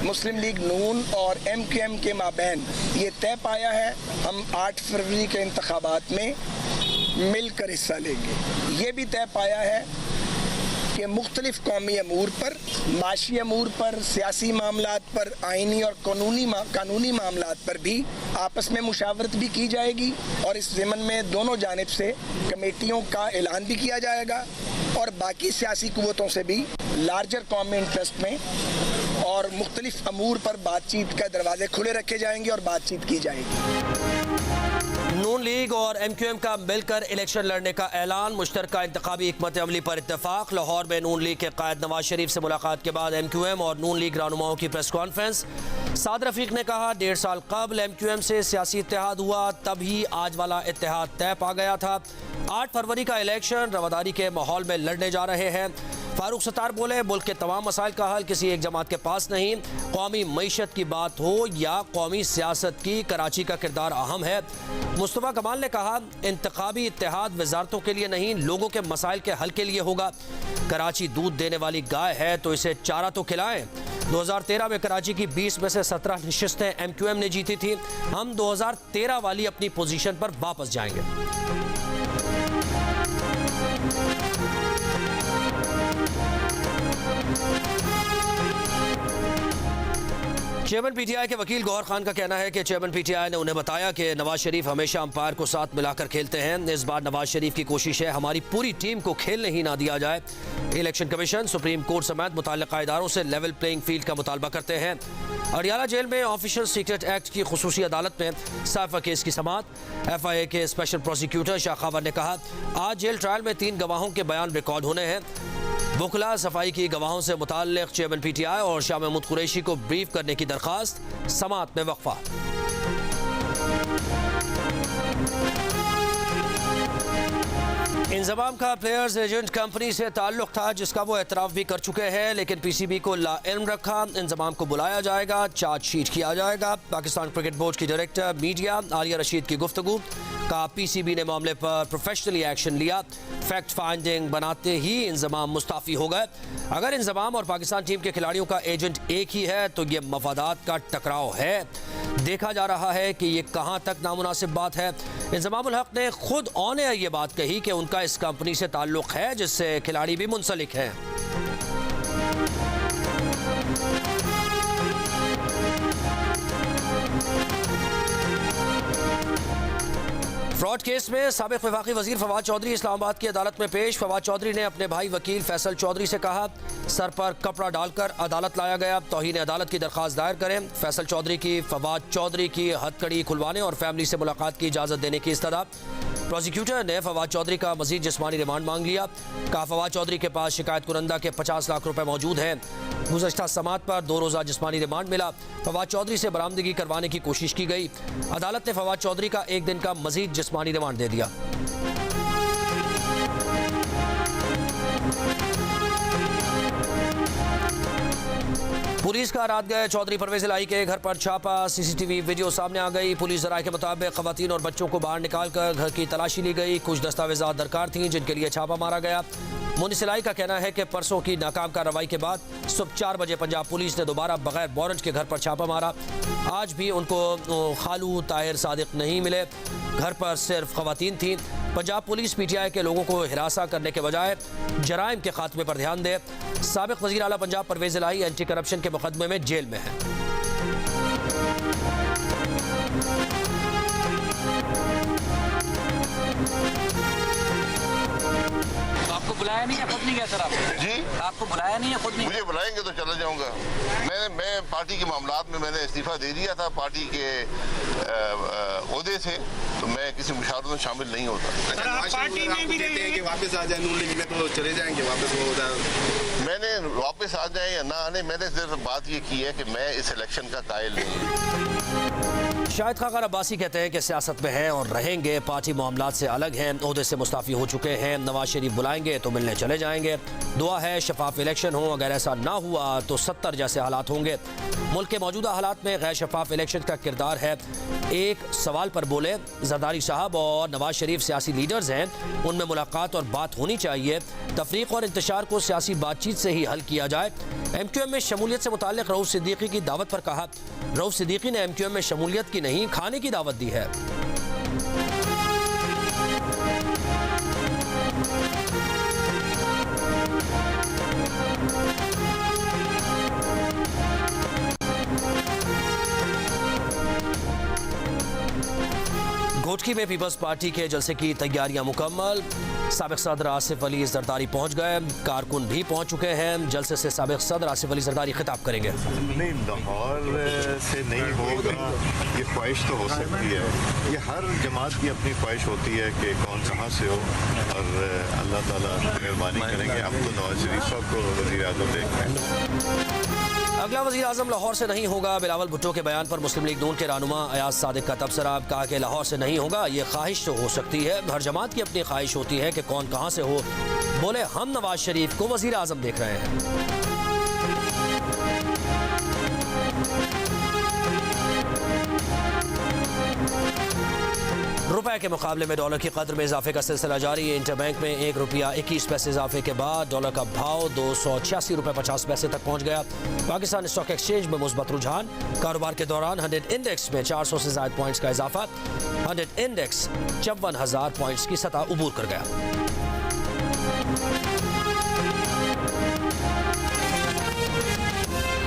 मुस्लिम league नून और MQM के माबैन ये तय पाया है, हम 8 फरवरी के इंतखाबात में मिलकर हिस्सा लेंगे। ये भी तय पाया है कि मुख्तलिफ कौमी अमूर पर, माशी अमूर पर, सियासी मामलात पर, आइनी और कानूनी मामलात पर भी आपस में मुशावरत भी की जाएगी और इस ज़िमन में दोनों जानिब से कमेटियों का ऐलान भी किया जाएगा और बाकी सियासी कुव्वतों से भी लार्जर कौमी इंटरेस्ट में और मुख्तलिफ अमूर पर बातचीत का दरवाजे खुले रखे जाएंगे और बातचीत की जाएगी। नून लीग और MQM का मिलकर इलेक्शन लड़ने का ऐलान, मुश्तरका इंतखाबी हिकमत अमली पर इत्तेफाक। लाहौर में नून लीग के कायद नवाज शरीफ से मुलाकात के बाद MQM और नून लीग रहनुमाओं की प्रेस कॉन्फ्रेंस। साद रफीक ने कहा 1.5 साल कबल MQM से सियासी इत्तेहाद हुआ, तभी आज वाला इत्तेहाद तय पा गया था। 8 फरवरी का इलेक्शन रवादारी के माहौल में लड़ने जा रहे हैं। फारूक सत्तार बोले, मुल्क के तमाम मसाइल का हल किसी एक जमात के पास नहीं। कौमी मईशत की बात हो या कौमी सियासत की, कराची का किरदार अहम है। मुस्तफ़ा कमाल ने कहा, इंतखाबी इत्तेहाद वजारतों के लिए नहीं, लोगों के मसाइल के हल के लिए होगा। कराची दूध देने वाली गाय है तो इसे चारा तो खिलाएं। 2013 में कराची की 20 में से 17 नशिस्तें MQM ने जीती थी। हम 2013 वाली अपनी पोजीशन पर वापस जाएंगे। चेयरमैन PTI के वकील गौहर खान का कहना है कि चेयरमैन PTI ने उन्हें बताया कि नवाज शरीफ हमेशा अंपायर को साथ मिलाकर खेलते हैं। इस बार नवाज शरीफ की कोशिश है हमारी पूरी टीम को खेलने ही ना दिया जाए। इलेक्शन कमीशन, सुप्रीम कोर्ट समेत मुतल्लिका इदारों से लेवल प्लेइंग फील्ड का मुतालबा करते हैं। अडियाला जेल में ऑफिशियल सीक्रेट एक्ट की खुसूसी अदालत में साइफर केस की समाअत। FIA के स्पेशल प्रोसिक्यूटर शाखावर ने कहा, आज जेल ट्रायल में 3 गवाहों के बयान रिकॉर्ड होने हैं। बुखला सफाई की गवाहों से मुताल्लिक चेयरमैन PTI और शाह महमूद कुरैशी को ब्रीफ करने की दरखास्त। समाअत में वक्फा। इंजमाम का प्लेयर्स एजेंट कंपनी से ताल्लुक था जिसका वो एतराफ़ भी कर चुके हैं, लेकिन PCB को लाइल्म रखा। इंजमाम को बुलाया जाएगा, चार्जशीट किया जाएगा। पाकिस्तान क्रिकेट बोर्ड की डायरेक्टर मीडिया आलिया रशीद की गुफ्तगू का PCB ने मामले पर प्रोफेशनली एक्शन लिया। फैक्ट फाइंडिंग बनाते ही इंजमाम मुस्ताफ़ी हो गए। अगर इंजमाम और पाकिस्तान टीम के खिलाड़ियों का एजेंट एक ही है तो ये मफादात का टकराव है। देखा जा रहा है कि ये कहां तक नामुनासिब बात है। इंजमामुल हक ने खुद ऑन एयर ये बात कही कि उनका इस कंपनी से ताल्लुक है जिससे खिलाड़ी भी मुंसलिक हैं। फ्रॉड केस में साबिक वफाकी वजीर फवाद चौधरी इस्लामाबाद की अदालत में पेश। फवाद चौधरी ने अपने भाई वकील फैसल चौधरी से कहा, सर पर कपड़ा डालकर अदालत लाया गया, तौहीन अदालत की दरख्वास्त दायर करें। फैसल चौधरी की फवाद चौधरी की हथकड़ी खुलवाने और फैमिली से मुलाकात की इजाज़त देने की इस्तदा। प्रोसिक्यूटर ने फवाद चौधरी का मजीद जिस्मानी रिमांड मांग लिया। कहा, फवाद चौधरी के पास शिकायत कुरंदा के 50 लाख रुपए मौजूद हैं। गुज़श्ता समात पर 2 रोज़ा जिस्मानी रिमांड मिला। फवाद चौधरी से बरामदगी करवाने की कोशिश की गई। अदालत ने फवाद चौधरी का 1 दिन का मजीद जिस्मानी रिमांड दे दिया। पुलिस का रात गए चौधरी परवेज इलाही के घर पर छापा। CCTV वीडियो सामने आ गई। पुलिस जराये के मुताबिक खवातीन और बच्चों को बाहर निकालकर घर की तलाशी ली गई। कुछ दस्तावेजात दरकार थीं जिनके लिए छापा मारा गया। मुनिस इलाही का कहना है कि परसों की नाकाम कार्रवाई के बाद सुबह 4 बजे पंजाब पुलिस ने दोबारा बगैर वारंट के घर पर छापा मारा। आज भी उनको खालू ताहिर सादिक नहीं मिले। घर पर सिर्फ खवातीन थीं। पंजाब पुलिस PTI के लोगों को हिरासा करने के बजाय जराइम के खात्मे पर ध्यान दे। साबिक वज़ीर आला पंजाब परवेज इलाही एंटी करप्शन के मुकदमे में जेल में है। आपको बुलाया नहीं है, खुद नहीं गया सर? आप जी, आपको बुलाया नहीं है, खुद नहीं? मुझे बुलाएंगे तो चला जाऊंगा। मैं पार्टी के मामलात में मैंने इस्तीफा दे दिया था पार्टी के ओहदे से, तो मैं किसी मुशावरत में शामिल नहीं होता। पार्टी में भी कहते हैं कि वापस आ जाए नून लीग में, तो चले जाएंगे वापस? वो मैंने वापस आ जाए या ना आने, मैंने सिर्फ बात ये की है कि मैं इस इलेक्शन का कायल नहीं हूँ। शाहिद खान अब्बासी कहते हैं कि सियासत में हैं और रहेंगे, पार्टी मामलात से अलग हैं, ओहदे से मुस्ताफ़ी हो चुके हैं, नवाज शरीफ बुलाएंगे तो मिलने चले जाएंगे, दुआ है शफाफ इलेक्शन हो, अगर ऐसा ना हुआ तो 70 जैसे हालात होंगे। मुल्क के मौजूदा हालात में गैर शफाफ इलेक्शन का किरदार है। एक सवाल पर बोले, जरदारी साहब और नवाज शरीफ सियासी लीडर्स हैं, उनमें मुलाकात और बात होनी चाहिए, तफरीक और इंतशार को सियासी बातचीत से ही हल किया जाए। MQM में शमूलियत से मुताल्लिक रऊफ सिद्दीकी की दावत पर कहा, रऊफ सिद्दीकी ने MQM में शमूलियत की नहीं, खाने की दावत दी है। घोटकी में पीपल्स पार्टी के जलसे की तैयारियां मुकम्मल। साबिक सदर आसिफ अली जरदारी पहुंच गए, कारकुन भी पहुंच चुके हैं। जलसे से साबिक सदर आसिफ अली जरदारी खिताब करेंगे। नहीं, लाहौर से नहीं होगा, ये ख्वाहिश तो हो सकती है। ये हर जमात की अपनी ख्वाहिश होती है कि कौन कहाँ से हो, और अल्लाह ताला मेहरबानी करेंगे। हम तो नवाज शरीफ साहब को वज़ीर आज़म देख रहे हैं। अगला वज़ीर आज़म लाहौर से नहीं होगा। बिलावल भुट्टो के बयान पर मुस्लिम लीग नून के रहनुमा अयाज सादिक का तबसरा, कहा कि लाहौर से नहीं होगा, ये ख्वाहिश तो हो सकती है, हर जमात की अपनी ख्वाहिश होती है कि कौन कहाँ से हो। बोले, हम नवाज शरीफ को वज़ीर आज़म देख रहे हैं। रुपए के मुकाबले में डॉलर की कदर में इजाफे का सिलसिला जारी है। इंटरबैंक में 1 रुपया 21 पैसे इजाफे के बाद डॉलर का भाव 286 रुपये 50 पैसे तक पहुंच गया। पाकिस्तान स्टॉक एक्सचेंज में मुस्बत रुझान। कारोबार के दौरान 100 इंडेक्स में 400 से ज़ायद पॉइंट्स का इजाफा। 100 इंडेक्स 54,000 पॉइंट्स की सतह उबूर कर गया।